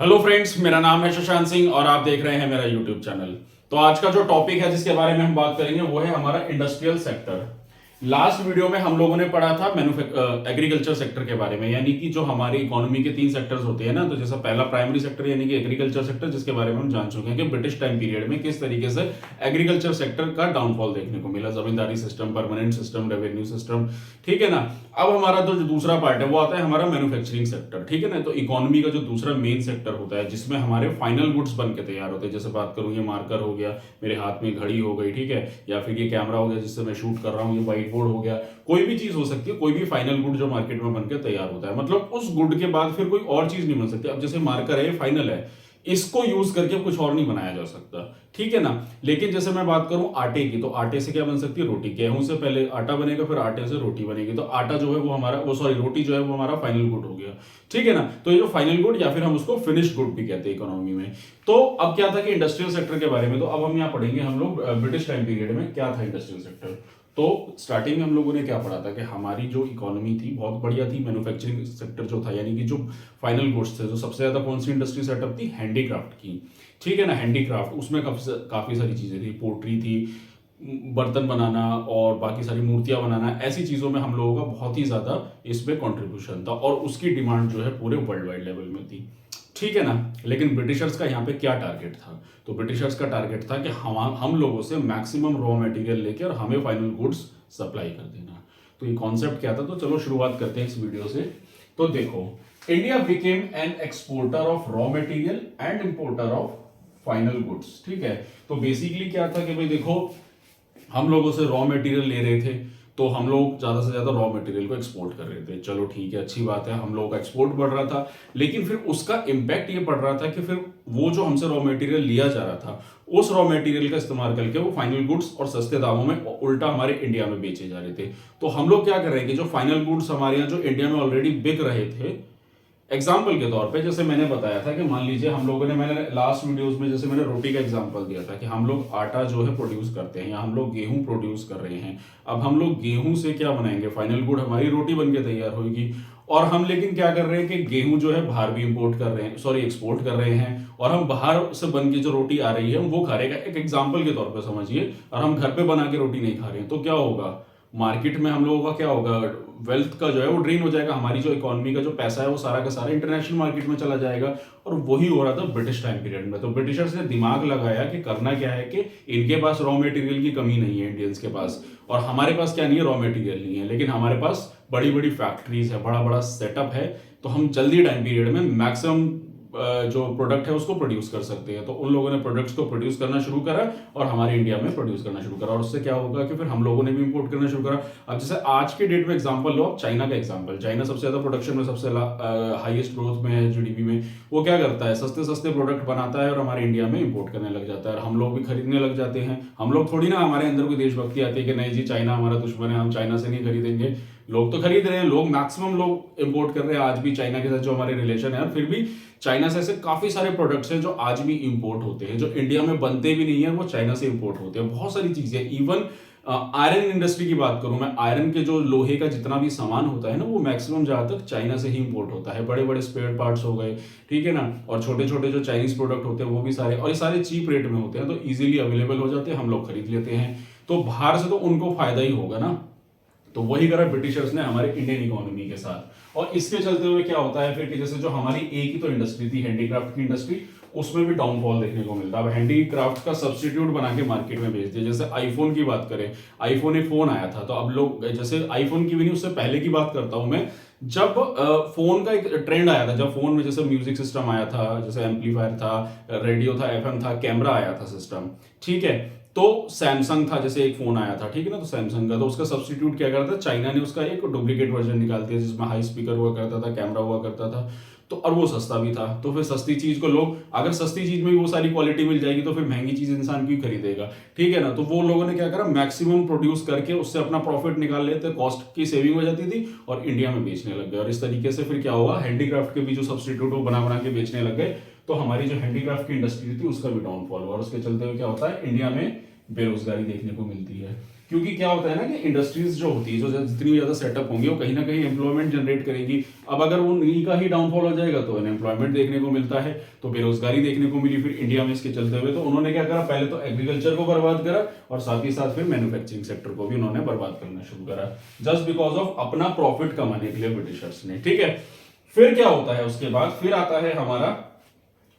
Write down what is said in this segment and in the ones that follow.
Hello friends, मेरा नाम है शशांक सिंह और आप देख रहे हैं मेरा यूट्यूब चैनल। तो आज का जो टॉपिक है जिसके बारे में हम बात करेंगे वो है हमारा इंडस्ट्रियल सेक्टर। लास्ट वीडियो में हम लोगों ने पढ़ा था एग्रीकल्चर सेक्टर के बारे में, यानी कि जो हमारी इकोनॉमी के तीन सेक्टर्स होते हैं ना। तो जैसा पहला प्राइमरी सेक्टर यानी कि एग्रीकल्चर सेक्टर, जिसके बारे में हम जान चुके हैं कि ब्रिटिश टाइम पीरियड में किस तरीके से एग्रीकल्चर सेक्टर का डाउनफॉल देखने को मिला, zamindari system, permanent system, revenue system. ठीक है ना। अब हमारा जो दूसरा पार्ट है वो आता है हमारा मैन्युफैक्चरिंग सेक्टर। ठीक है ना। तो इकोनॉमी का जो दूसरा मेन सेक्टर होता है जिसमें हमारे फाइनल गुड्स बन के तैयार होते हैं। जैसे बात करूं, ये मार्कर हो गया, मेरे हाथ में घड़ी हो गई, ठीक है, या फिर ये कैमरा हो गया जिससे मैं शूट कर रहा हूँ, ये व्हाइट बोर्ड हो गया, कोई भी चीज हो सकती है। कोई भी फाइनल गुड जो मार्केट में बनकर तैयार होता है, मतलब उस गुड के बाद फिर कोई और चीज नहीं बन सकती। अब जैसे मार्कर है, ये फाइनल है, इसको यूज करके कुछ और नहीं बनाया जा सकता। ठीक है ना। लेकिन जैसे मैं बात करूं आटे की, तो आटे से क्या बन सकती है? रोटी। गेहूं से पहले आटा बनेगा, फिर आटे से रोटी बनेगी। तो आटा जो है वो हमारा, वो सॉरी रोटी जो है वो हमारा फाइनल गुड हो गया। ठीक है ना। तो ये जो फाइनल गुड या फिर हम उसको फिनिश गुड भी कहते हैं इकोनॉमी में। तो अब क्या था कि इंडस्ट्रियल सेक्टर के बारे में, तो अब हम यहाँ पढ़ेंगे हम लोग ब्रिटिश टाइम पीरियड में क्या था इंडस्ट्रियल सेक्टर। तो स्टार्टिंग में हम लोगों ने क्या पढ़ा था कि हमारी जो इकोनॉमी थी बहुत बढ़िया थी। मैन्युफैक्चरिंग सेक्टर जो था, यानी कि जो फाइनल गुड्स थे, जो सबसे ज्यादा कौन सी इंडस्ट्री सेटअप थी? हैंडीक्राफ्ट की। ठीक है ना। हैंडीक्राफ्ट, उसमें काफी सारी चीजें थी, पोट्री थी, बर्तन बनाना और बाकी सारी मूर्तियां बनाना, ऐसी चीजों में हम लोगों का बहुत ही ज्यादा इसमें कंट्रीब्यूशन था और उसकी डिमांड जो है पूरे वर्ल्ड वाइड लेवल में थी। ठीक है ना। लेकिन ब्रिटिशर्स का यहाँ पे क्या टारगेट था? तो ब्रिटिशर्स का टारगेट था कि हम लोगों से मैक्सिमम रॉ मटेरियल लेकर हमें फाइनल गुड्स सप्लाई कर देना। तो ये कॉन्सेप्ट क्या था? तो चलो शुरुआत करते हैं इस वीडियो से। तो देखो, India became an exporter of raw material and importer of final goods. ठीक है। तो बेसिकली क्या था कि भाई देखो, हम लोगों से रॉ मटेरियल ले रहे थे, तो हम लोग ज्यादा से ज्यादा रॉ मटेरियल को एक्सपोर्ट कर रहे थे। चलो ठीक है, अच्छी बात है, हम लोगों का एक्सपोर्ट बढ़ रहा था। लेकिन फिर उसका इम्पैक्ट ये पड़ रहा था कि फिर वो जो हमसे रॉ मटेरियल लिया जा रहा था, उस रॉ मटेरियल का इस्तेमाल करके वो फाइनल गुड्स और सस्ते दामों में उल्टा हमारे इंडिया में बेचे जा रहे थे। तो हम लोग क्या कर रहे हैं कि जो फाइनल गुड्स हमारे यहाँ जो इंडिया में ऑलरेडी बिक रहे थे, एग्जाम्पल के तौर पे जैसे मैंने बताया था कि मान लीजिए हम लोगों ने, मैंने लास्ट वीडियोस में जैसे मैंने रोटी का एग्जाम्पल दिया था कि हम लोग आटा जो है प्रोड्यूस करते हैं या हम लोग गेहूं प्रोड्यूस कर रहे हैं। अब हम लोग गेहूं से क्या बनाएंगे? फाइनल गुड हमारी रोटी बन के तैयार होगी। और हम लेकिन क्या कर रहे हैं कि गेहूं जो है बाहर भी इंपोर्ट कर रहे हैं, सॉरी एक्सपोर्ट कर रहे हैं, और हम बाहर से बन के जो रोटी आ रही है वो खा रहे हैं। एक एग्जाम्पल के तौर पर समझिए, और हम घर पे बना के रोटी नहीं खा रहे हैं, तो क्या होगा? मार्केट में हम लोगों का क्या होगा? वेल्थ का जो है वो ड्रेन हो जाएगा। हमारी जो इकोनॉमी का जो पैसा है वो सारा का सारा इंटरनेशनल मार्केट में चला जाएगा। और वही हो रहा था ब्रिटिश टाइम पीरियड में। तो ब्रिटिशर्स ने दिमाग लगाया कि करना क्या है कि इनके पास रॉ मटेरियल की कमी नहीं है इंडियंस के पास, और हमारे पास क्या नहीं है? रॉ मटेरियल नहीं है, लेकिन हमारे पास बड़ी बड़ी फैक्ट्रीज है, बड़ा बड़ा सेटअप है। तो हम जल्दी टाइम पीरियड में मैक्सिमम जो प्रोडक्ट है उसको प्रोड्यूस कर सकते हैं। तो उन लोगों ने प्रोडक्ट्स को प्रोड्यूस करना शुरू करा और हमारे इंडिया में प्रोड्यूस करना शुरू करा, और उससे क्या होगा कि फिर हम लोगों ने भी इंपोर्ट करना शुरू करा। अब जैसे आज के डेट में एग्जांपल लो, आप चाइना का एग्जांपल। चाइना सबसे ज्यादा प्रोडक्शन में, सबसे हाईएस्ट ग्रोथ में है जीडीपी में। वो क्या करता है? सस्ते सस्ते प्रोडक्ट बनाता है और हमारे इंडिया में इंपोर्ट करने लग जाता है, और हम लोग भी खरीदने लग जाते हैं। हम लोग थोड़ी ना, हमारे अंदर कोई देशभक्ति आती है कि नहीं जी चाइना हमारा दुश्मन है, हम चाइना से नहीं खरीदेंगे। लोग तो खरीद रहे हैं, लोग मैक्सिमम लोग इंपोर्ट कर रहे हैं आज भी चाइना के साथ जो हमारे रिलेशन है। और फिर भी चाइना से ऐसे काफी सारे प्रोडक्ट्स हैं जो आज भी इंपोर्ट होते हैं, जो इंडिया में बनते भी नहीं है, वो चाइना से इंपोर्ट होते हैं। बहुत सारी चीजें, इवन आयरन इंडस्ट्री की बात करूं मैं, आयरन के जो लोहे का जितना भी सामान होता है ना, वो मैक्सिमम जहां तक चाइना से ही इंपोर्ट होता है। बड़े बड़े स्पेयर पार्ट्स हो गए, ठीक है ना, और छोटे छोटे जो चाइनीज प्रोडक्ट होते हैं वो भी सारे, और ये सारे चीप रेट में होते हैं, तो इजीली अवेलेबल हो जाते हैं, हम लोग खरीद लेते हैं। तो बाहर से तो उनको फायदा ही होगा ना। तो वही करा ब्रिटिशर्स ने हमारे इंडियन इकोनॉमी के साथ। और इसके चलते हुए क्या होता है फिर कि जैसे जो हमारी एक ही तो इंडस्ट्री थी, हैंडीक्राफ्ट की इंडस्ट्री, उसमें भी डाउनफॉल देखने को मिलता है। अब हैंडीक्राफ्ट का सब्स्टिट्यूट बना के मार्केट में बेच दिया। जैसे आईफोन की बात करें, आईफोन एक फोन आया था, तो अब लोग, जैसे आईफोन की भी नहीं, उससे पहले की बात करता हूं मैं, जब फोन का एक ट्रेंड आया था, जब फोन में जैसे म्यूजिक सिस्टम आया था, जैसे एम्पलीफायर था, रेडियो था, एफएम था, कैमरा आया था सिस्टम, ठीक है। तो सैमसंग था, जैसे एक फोन आया था, ठीक है ना, तो सैमसंग का, तो उसका सब्स्टिट्यूट क्या करता था? चाइना ने उसका एक डुप्लीकेट वर्जन निकाल दिया जिसमें हाई स्पीकर हुआ करता था, कैमरा हुआ करता था। तो और वो सस्ता भी था। तो फिर सस्ती चीज को लोग, अगर सस्ती चीज में भी वो सारी क्वालिटी मिल जाएगी तो फिर महंगी चीज इंसान क्यों खरीदेगा? ठीक है ना। तो वो लोगों ने क्या करा? मैक्सिमम प्रोड्यूस करके उससे अपना प्रॉफिट निकाल लेते, कॉस्ट की सेविंग हो जाती थी, और इंडिया में बेचने लग गए। और इस तरीके से फिर क्या हुआ? हैंडीक्राफ्ट के भी जो सब्स्टिट्यूट वो बना बना के बेचने लग गए। तो हमारी जो हैंडीक्राफ्ट की इंडस्ट्री थी उसका भी डाउनफॉल हुआ, और उसके चलते हुए क्या होता है? इंडिया में बेरोजगारी देखने को मिलती है। क्योंकि क्या होता है ना कि इंडस्ट्रीज जो होती है, जो जितनी ज्यादा सेटअप होंगी, वो कहीं ना कहीं एम्प्लॉयमेंट जनरेट करेगी। अब अगर वो उन्हीं का ही डाउनफॉल हो जाएगा तो अनएम्प्लॉयमेंट देखने को मिलता है, तो बेरोजगारी देखने को मिली फिर इंडिया में इसके चलते हुए। तो उन्होंने क्या करा, पहले तो एग्रीकल्चर को बर्बाद करा और साथ ही साथ फिर मैन्युफैक्चरिंग सेक्टर को भी उन्होंने बर्बाद करना शुरू करा, जस्ट बिकॉज ऑफ अपना प्रॉफिट कमाने के लिए ब्रिटिशर्स ने। ठीक है, फिर क्या होता है उसके बाद, फिर आता है हमारा,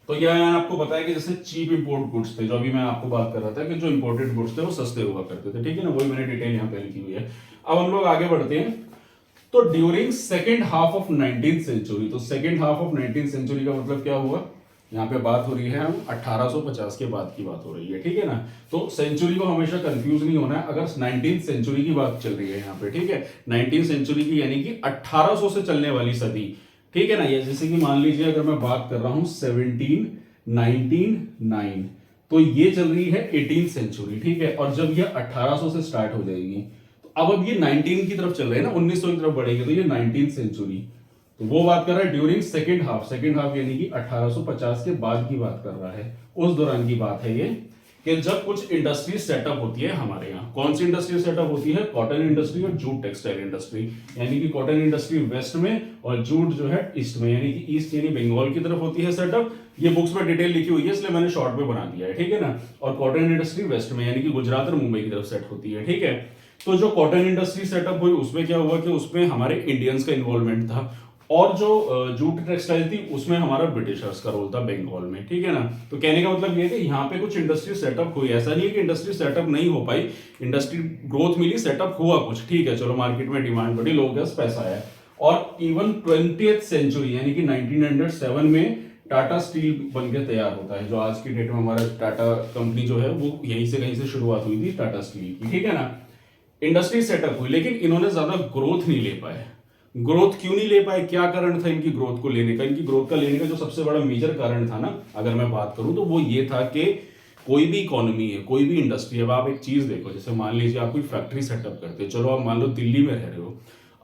तो यह मैंने आपको बताया कि जैसे चीप इंपोर्ट गुड्स थे, जो अभी मैं आपको बात कर रहा था कि जो इंपोर्टेड गुड्स थे वो सस्ते हुआ करते थे। ठीक है ना, वही मैंने डिटेल यहाँ पे लिखी हुई है। अब हम लोग आगे बढ़ते हैं। तो during second half of 19th century, तो second half of 19th century का मतलब क्या हुआ, यहाँ पे बात हो रही है हम 1850 के बाद की बात हो रही है। ठीक है ना, तो सेंचुरी को हमेशा कंफ्यूज नहीं होना है। अगर 19th सेंचुरी की बात चल रही है यहाँ पे, ठीक है, 19th सेंचुरी की यानी कि 1800 से चलने वाली सदी। ठीक है ना, ये जैसे कि मान लीजिए अगर मैं बात कर रहा हूं 1799, तो ये चल रही है 18th सेंचुरी। ठीक है, और जब ये 1800 से स्टार्ट हो जाएगी, तो अब ये 19 की तरफ चल रहे हैं ना, 1900 की तरफ बढ़ेगी, तो ये 19th सेंचुरी। तो वो बात कर रहा है ड्यूरिंग सेकेंड हाफ यानी कि 1850 के बाद की बात कर रहा है, उस दौरान की बात है ये, कि जब कुछ इंडस्ट्री सेटअप होती है हमारे यहाँ। कौन सी इंडस्ट्री सेटअप होती है, कॉटन इंडस्ट्री और जूट टेक्सटाइल इंडस्ट्री, यानी कि कॉटन इंडस्ट्री वेस्ट में और जूट जो है ईस्ट में, यानी कि ईस्ट यानी बंगाल की तरफ होती है सेटअप। ये बुक्स में डिटेल लिखी हुई है इसलिए मैंने शॉर्ट में बना दिया है। ठीक है ना, और कॉटन इंडस्ट्री वेस्ट में यानी कि गुजरात और मुंबई की तरफ सेट होती है। ठीक है, तो जो कॉटन इंडस्ट्री सेटअप हुई उसमें क्या हुआ कि उसमें हमारे इंडियंस का इन्वॉल्वमेंट था, और जो जूट टेक्सटाइल थी उसमें हमारा ब्रिटिशर्स का रोल था बंगाल में। ठीक है ना, तो कहने का मतलब ये कि यहाँ पे कुछ इंडस्ट्री सेटअप हुई, ऐसा नहीं है कि इंडस्ट्री सेटअप नहीं हो पाई, इंडस्ट्री ग्रोथ मिली, सेटअप हुआ कुछ। ठीक है, चलो मार्केट में डिमांड बढ़ी, लोगों के पास पैसा आया, और इवन 20th सेंचुरी यानी कि 1907 में टाटा स्टील बन के तैयार होता है, जो आज की डेट में हमारा टाटा कंपनी जो है वो यहीं से कहीं से शुरुआत हुई थी टाटा स्टील की। ठीक है ना, इंडस्ट्री सेटअप हुई, लेकिन इन्होंने ज्यादा ग्रोथ नहीं ले पाए। ग्रोथ क्यों नहीं ले पाए, क्या कारण था इनकी ग्रोथ को लेने का, इनकी ग्रोथ का लेने का जो सबसे बड़ा मेजर कारण था ना, अगर मैं बात करूं तो वो ये था कि कोई भी इकोनॉमी है, कोई भी इंडस्ट्री है, अब आप एक चीज देखो, जैसे मान लीजिए आप कोई फैक्ट्री सेटअप करते हो, चलो आप मान लो दिल्ली में रह रहे हो,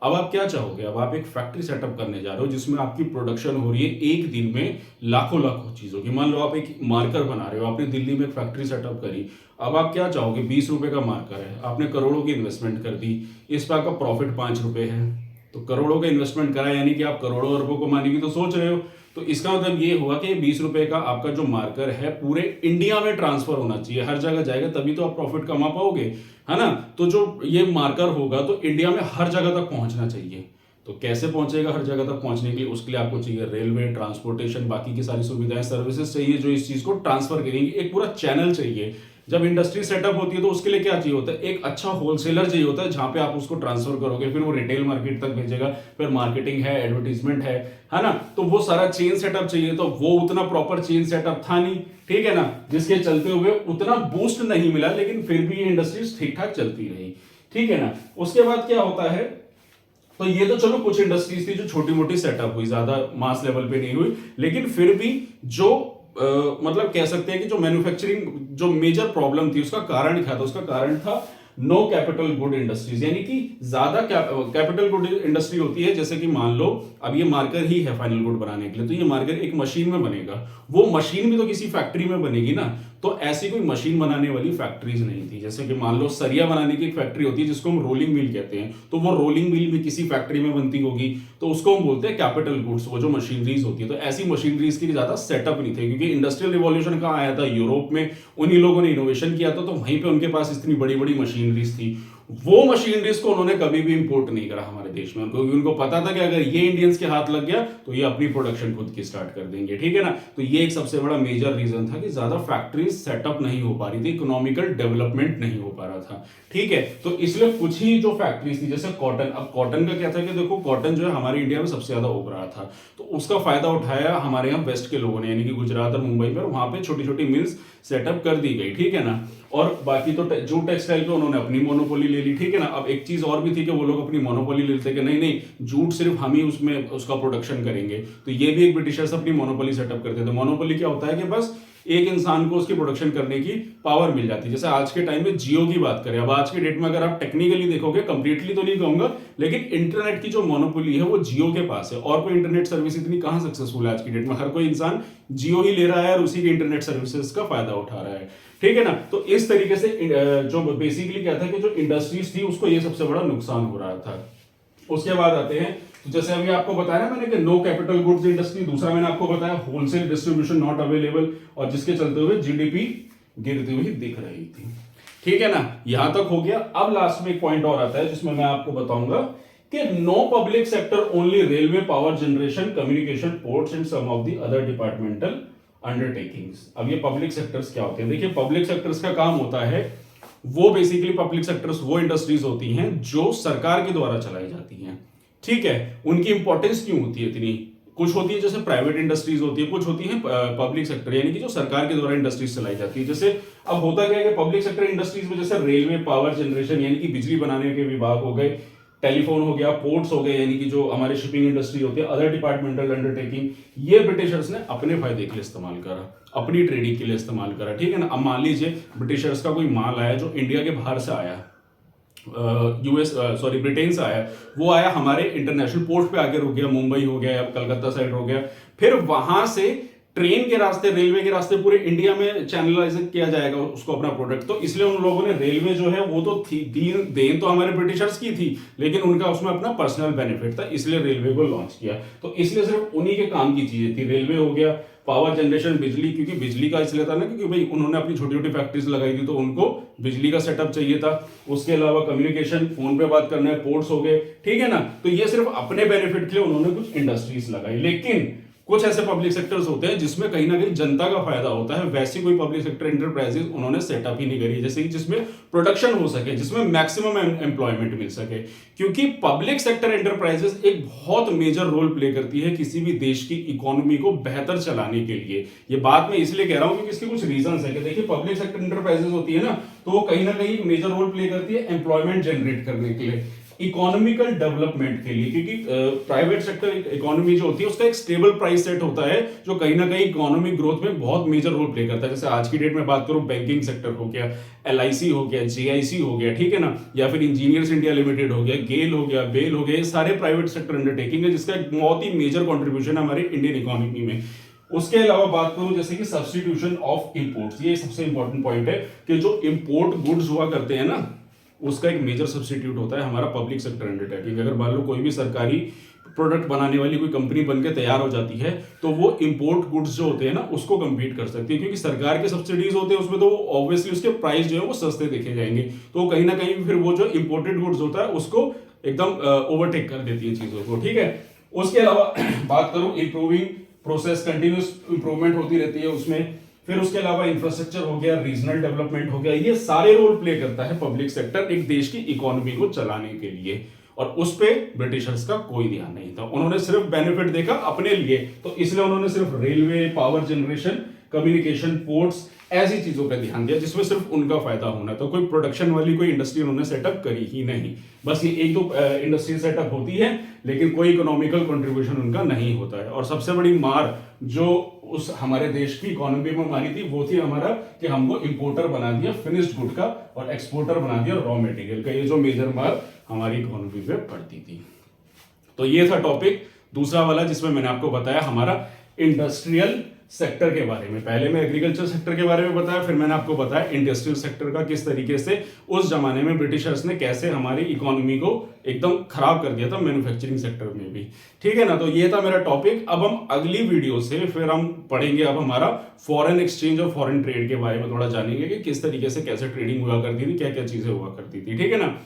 अब आप क्या चाहोगे, अब आप एक फैक्ट्री सेटअप करने जा रहे हो जिसमें आपकी प्रोडक्शन हो रही है एक दिन में लाखों लाखों चीजों की। मान लो आप एक मार्कर बना रहे हो, आपने दिल्ली में एक फैक्ट्री सेटअप करी, अब आप क्या चाहोगे, 20 रुपए का मार्कर है, आपने करोड़ों की इन्वेस्टमेंट कर दी, इस पर आपका प्रॉफिट 5 रुपए है, तो करोड़ों का इन्वेस्टमेंट करा यानी कि आप करोड़ों अरबों को मारने की तो सोच रहे हो। तो इसका मतलब ये हुआ कि 20 रुपए का आपका जो मार्कर है पूरे इंडिया में ट्रांसफर होना चाहिए, हर जगह जाएगा, तभी तो आप प्रॉफिट कमा पाओगे, है ना। तो जो ये मार्कर होगा तो इंडिया में हर जगह तक पहुंचना चाहिए। तो कैसे पहुंचेगा हर जगह तक पहुंचने के लिए, उसके लिए आपको चाहिए रेलवे, ट्रांसपोर्टेशन, बाकी की सारी सुविधाएं, सर्विसेज चाहिए जो इस चीज को ट्रांसफर करेंगे, एक पूरा चैनल चाहिए। जब इंडस्ट्री सेटअप होती है तो उसके लिए क्या चाहिए होता है, एक अच्छा होलसेलर चाहिए होता है, जहां पे आप उसको ट्रांसफर करोगे, फिर वो रिटेल मार्केट तक भेजेगा, फिर मार्केटिंग है, एडवर्टीजमेंट है ना, तो वो सारा चेन सेटअप चाहिए। तो वो उतना प्रॉपर चेन सेटअप था नहीं, ठीक है ना, जिसके चलते हुए उतना बूस्ट नहीं मिला, लेकिन फिर भी ये इंडस्ट्रीज ठीक ठाक चलती रही। ठीक है ना, उसके बाद क्या होता है, तो ये तो चलो कुछ इंडस्ट्रीज थी जो छोटी मोटी सेटअप हुई, ज्यादा मास लेवल पे नहीं हुई, लेकिन फिर भी जो मतलब कह सकते हैं कि जो मैन्युफैक्चरिंग जो मेजर प्रॉब्लम थी उसका कारण क्या था, उसका कारण था नो कैपिटल गुड इंडस्ट्रीज, यानी कि ज्यादा कैपिटल गुड इंडस्ट्री होती है, जैसे कि मान लो अब ये मार्कर ही है फाइनल गुड बनाने के लिए, तो ये मार्कर एक मशीन में बनेगा, वो मशीन भी तो किसी फैक्ट्री में बनेगी ना, तो ऐसी कोई मशीन बनाने वाली फैक्ट्रीज नहीं थी। जैसे कि मान लो सरिया बनाने की एक फैक्ट्री होती है जिसको हम रोलिंग मिल कहते हैं, तो वो रोलिंग मिल भी किसी फैक्ट्री में बनती होगी, तो उसको हम बोलते हैं कैपिटल गुड्स, वो जो मशीनरीज होती है। तो ऐसी मशीनरीज की ज्यादा सेटअप नहीं थे, क्योंकि इंडस्ट्रियल रिवॉल्यूशन कहाँ आया था, यूरोप में, उन्हीं लोगों ने इनोवेशन किया था, तो वहीं पे उनके पास इतनी बड़ी बड़ी मशीनरीज थी। वो मशीनरीज को उन्होंने कभी भी इंपोर्ट नहीं करा हमारे देश में, क्योंकि उनको पता था कि अगर ये इंडियंस के हाथ लग गया तो ये अपनी प्रोडक्शन खुद की स्टार्ट कर देंगे। ठीक है ना, तो ये एक सबसे बड़ा मेजर रीजन था कि ज्यादा फैक्ट्रीज सेटअप नहीं हो पा रही थी, इकोनॉमिकल डेवलपमेंट नहीं हो पा रहा था। ठीक है, तो इसलिए कुछ ही जो फैक्ट्रीज थी, जैसे कॉटन, अब कॉटन का क्या था कि देखो कॉटन जो है हमारे इंडिया में सबसे ज्यादा उग रहा था, तो उसका फायदा उठाया हमारे यहाँ वेस्ट के लोगों ने, यानी कि गुजरात और मुंबई में, वहां पे छोटी छोटी मिल्स सेटअप कर दी गई। ठीक है ना, और बाकी तो जूट टेक्सटाइल पे उन्होंने अपनी मोनोपोली ले ली। ठीक है ना, अब एक चीज और भी थी कि वो लोग अपनी मोनोपोली लेते कि नहीं नहीं जूट सिर्फ हम ही उसमें उसका प्रोडक्शन करेंगे, तो ये भी एक ब्रिटिशर्स अपनी मोनोपोली सेटअप करते थे। मोनोपोली क्या होता है कि बस एक इंसान को उसकी प्रोडक्शन करने की पावर मिल जाती है। जैसे आज के टाइम में जियो की बात करें, अब आज के डेट में अगर आप टेक्निकली देखोगे, कंप्लीटली तो नहीं कहूंगा, लेकिन इंटरनेट की जो मोनोपोली है वो जियो के पास है, और कोई इंटरनेट सर्विस इतनी कहां सक्सेसफुल है आज की डेट में, हर कोई इंसान जियो ही ले रहा है और उसी के इंटरनेट सर्विसेज का फायदा उठा रहा है। ठीक है ना। तो इस तरीके से जो बेसिकली क्या था कि जो इंडस्ट्रीज थी उसको ये सबसे बड़ा नुकसान हो रहा था। उसके बाद आते हैं, तो जैसे अभी आपको बताया ना मैंने कि नो कैपिटल गुड्स इंडस्ट्री, दूसरा मैंने आपको बताया होलसेल डिस्ट्रीब्यूशन नॉट अवेलेबल, और जिसके चलते हुए जीडीपी गिरती हुई दिख रही थी। ठीक है ना, यहां तक हो गया। अब लास्ट में एक पॉइंट और आता है जिसमें मैं आपको बताऊंगा कि no public sector only railway, power generation, communication, ports and some of the other departmental undertakings. अब ये पब्लिक सेक्टर्स क्या होते हैं? देखिए, पब्लिक सेक्टर्स का काम होता है, वो बेसिकली पब्लिक सेक्टर्स वो इंडस्ट्रीज होती हैं जो सरकार के द्वारा चलाई जाती हैं। ठीक है, उनकी इंपॉर्टेंस क्यों होती है इतनी? कुछ होती है जैसे प्राइवेट इंडस्ट्रीज होती है, कुछ होती है पब्लिक सेक्टर, यानी कि जो सरकार के द्वारा इंडस्ट्रीज चलाई जाती है। जैसे अब होता क्या है कि पब्लिक सेक्टर इंडस्ट्रीज में जैसे रेलवे, पावर जनरेशन यानी कि बिजली बनाने के विभाग हो गए, टेलीफोन हो गया, पोर्ट्स हो गए यानी कि जो हमारे शिपिंग इंडस्ट्री होती है, अदर डिपार्टमेंटल अंडरटेकिंग, ये ब्रिटिशर्स ने अपने फायदे के लिए इस्तेमाल करा, अपनी ट्रेडिंग के लिए इस्तेमाल करा। ठीक है ना। अब मान लीजिए ब्रिटिशर्स का कोई माल आया जो इंडिया के बाहर से आया, ब्रिटेन से आया, वो आया हमारे इंटरनेशनल पोर्ट पे आके रुक गया, मुंबई हो गया या कलकत्ता साइड हो गया, फिर वहां से ट्रेन के रास्ते, रेलवे के रास्ते पूरे इंडिया में चैनलाइज किया जाएगा उसको अपना प्रोडक्ट। तो इसलिए उन लोगों ने रेलवे जो है वो तो थी, देन तो हमारे ब्रिटिशर्स की थी, लेकिन उनका उसमें अपना पर्सनल बेनिफिट था, इसलिए रेलवे को लॉन्च किया। तो इसलिए सिर्फ उन्हीं के काम की चीजें थी, रेलवे हो गया, पावर जनरेशन, बिजली, क्योंकि बिजली का इसलिए था ना क्योंकि भाई उन्होंने अपनी छोटी छोटी फैक्ट्रीज लगाई थी तो उनको बिजली का सेटअप चाहिए था। उसके अलावा कम्युनिकेशन, फोन पे बात करना है, पोर्ट्स हो गए। ठीक है ना। तो ये सिर्फ अपने बेनिफिट के लिए उन्होंने कुछ इंडस्ट्रीज लगाई, लेकिन कुछ ऐसे पब्लिक सेक्टर्स होते हैं जिसमें कहीं ना कहीं जनता का फायदा होता है, वैसी कोई पब्लिक सेक्टर एंटरप्राइजेस उन्होंने सेटअप ही नहीं करी, जैसे कि जिसमें प्रोडक्शन हो सके, जिसमें मैक्सिमम एम्प्लॉयमेंट मिल सके। क्योंकि पब्लिक सेक्टर एंटरप्राइजेस एक बहुत मेजर रोल प्ले करती है किसी भी देश की इकोनॉमी को बेहतर चलाने के लिए। ये बात मैं इसलिए कह रहा हूं क्योंकि इसके कुछ रीजंस है कि देखिए, पब्लिक सेक्टर एंटरप्राइजेस होती है ना, तो वो कहीं ना कहीं मेजर रोल प्ले करती है एम्प्लॉयमेंट जनरेट करने के लिए, इकोनॉमिकल डेवलपमेंट के लिए। क्योंकि प्राइवेट सेक्टर इकोनॉमी जो होती है उसका एक स्टेबल प्राइस सेट होता है जो कहीं ना कहीं इकोनॉमिक ग्रोथ में बहुत मेजर रोल प्ले करता है। जैसे आज की डेट में बात करूं, बैंकिंग सेक्टर हो गया, LIC हो गया, JIC हो गया, ठीक है ना, या फिर इंजीनियर्स इंडिया लिमिटेड हो गया, गेल हो गया, बेल हो गया, ये सारे प्राइवेट सेक्टर अंडरटेकिंग है जिसका एक बहुत ही मेजर कॉन्ट्रीब्यूशन है हमारे इंडियन इकोनॉमी में। उसके अलावा बात करूं जैसे कि सब्स्टिट्यूशन ऑफ इंपोर्ट्स, ये सबसे इंपॉर्टेंट पॉइंट है कि जो इंपोर्ट गुड्स हुआ करते हैं ना, उसका एक मेजर सब्स्टिट्यूट होता है हमारा पब्लिक सेक्टर अंडरटेकिंग। अगर मान लो कोई भी सरकारी प्रोडक्ट बनाने वाली कोई कंपनी बनकर तैयार हो जाती है तो वो इंपोर्ट गुड्स जो होते हैं ना उसको कम्पीट कर सकती है, क्योंकि सरकार के सब्सिडीज होते हैं उसमें, तो ऑब्वियसली उसके प्राइस जो है वो सस्ते देखे जाएंगे, तो कहीं ना कहीं फिर वो जो इंपोर्टेड गुड्स होता है उसको एकदम ओवरटेक कर देती है चीजों को। ठीक है। उसके अलावा बात करूं इंप्रूविंग प्रोसेस, कंटिन्यूस इंप्रूवमेंट होती रहती है उसमें। फिर उसके अलावा इंफ्रास्ट्रक्चर हो गया, रीजनल डेवलपमेंट हो गया, ये सारे रोल प्ले करता है पब्लिक सेक्टर एक देश की इकोनॉमी को चलाने के लिए। और उस पे ब्रिटिशर्स का कोई ध्यान नहीं था, उन्होंने सिर्फ बेनिफिट देखा अपने लिए, तो इसलिए उन्होंने सिर्फ railway, power generation, communication, ports, ऐसी चीजों पर ध्यान दिया जिसमें सिर्फ उनका फायदा होना। तो कोई प्रोडक्शन वाली कोई इंडस्ट्री उन्होंने सेटअप करी ही नहीं। बस ये एक दो इंडस्ट्री सेटअप होती है लेकिन कोई इकोनॉमिकल कंट्रीब्यूशन उनका नहीं होता है। और सबसे बड़ी मार जो उस हमारे देश की इकोनॉमी में मारी थी वो थी हमारा कि हमको इंपोर्टर बना दिया फिनिश्ड गुड का और एक्सपोर्टर बना दिया रॉ मटेरियल का। ये जो मेजर मार हमारी इकोनॉमी पे पड़ती थी। तो ये था टॉपिक दूसरा वाला जिसमें मैंने आपको बताया हमारा इंडस्ट्रियल सेक्टर के बारे में। पहले मैं एग्रीकल्चर सेक्टर के बारे में बताया, फिर मैंने आपको बताया इंडस्ट्रियल सेक्टर का किस तरीके से उस जमाने में ब्रिटिशर्स ने कैसे हमारी इकोनॉमी को एकदम खराब कर दिया था मैन्युफैक्चरिंग सेक्टर में भी। ठीक है ना। तो ये था मेरा टॉपिक। अब हम अगली वीडियो से फिर हम पढ़ेंगे अब हमारा फॉरेन एक्सचेंज और फॉरेन ट्रेड के बारे में थोड़ा जानेंगे कि किस तरीके से कैसे ट्रेडिंग हुआ करती थी, क्या क्या चीजें हुआ करती थी। ठीक है ना।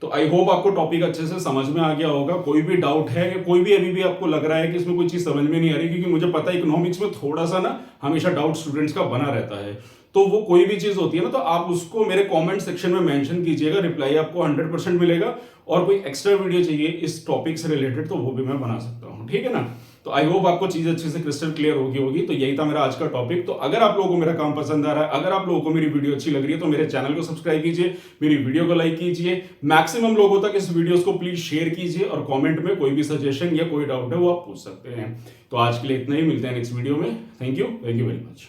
तो आई होप आपको टॉपिक अच्छे से समझ में आ गया होगा। कोई भी डाउट है या कोई भी अभी भी आपको लग रहा है कि इसमें कोई चीज समझ में नहीं आ रही, क्योंकि मुझे पता है इकोनॉमिक्स में थोड़ा सा ना हमेशा डाउट स्टूडेंट्स का बना रहता है, तो वो कोई भी चीज होती है ना तो आप उसको मेरे कमेंट सेक्शन में मेंशन कीजिएगा, रिप्लाई आपको 100% मिलेगा। और कोई एक्स्ट्रा वीडियो चाहिए इस टॉपिक से रिलेटेड तो वो भी मैं बना सकता हूँ। ठीक है ना। तो आई होप आपको चीज अच्छे से क्रिस्टल क्लियर होगी। तो यही था मेरा आज का टॉपिक। तो अगर आप लोगों को मेरा काम पसंद आ रहा है, अगर आप लोगों को मेरी वीडियो अच्छी लग रही है तो मेरे चैनल को सब्सक्राइब कीजिए, मेरी वीडियो को लाइक कीजिए, मैक्सिमम लोगों तक इस वीडियोस को प्लीज शेयर कीजिए और कमेंट में कोई भी सजेशन या कोई डाउट है वो आप पूछ सकते हैं। तो आज के लिए इतना ही, मिलते हैं नेक्स्ट वीडियो में। Thank you very much.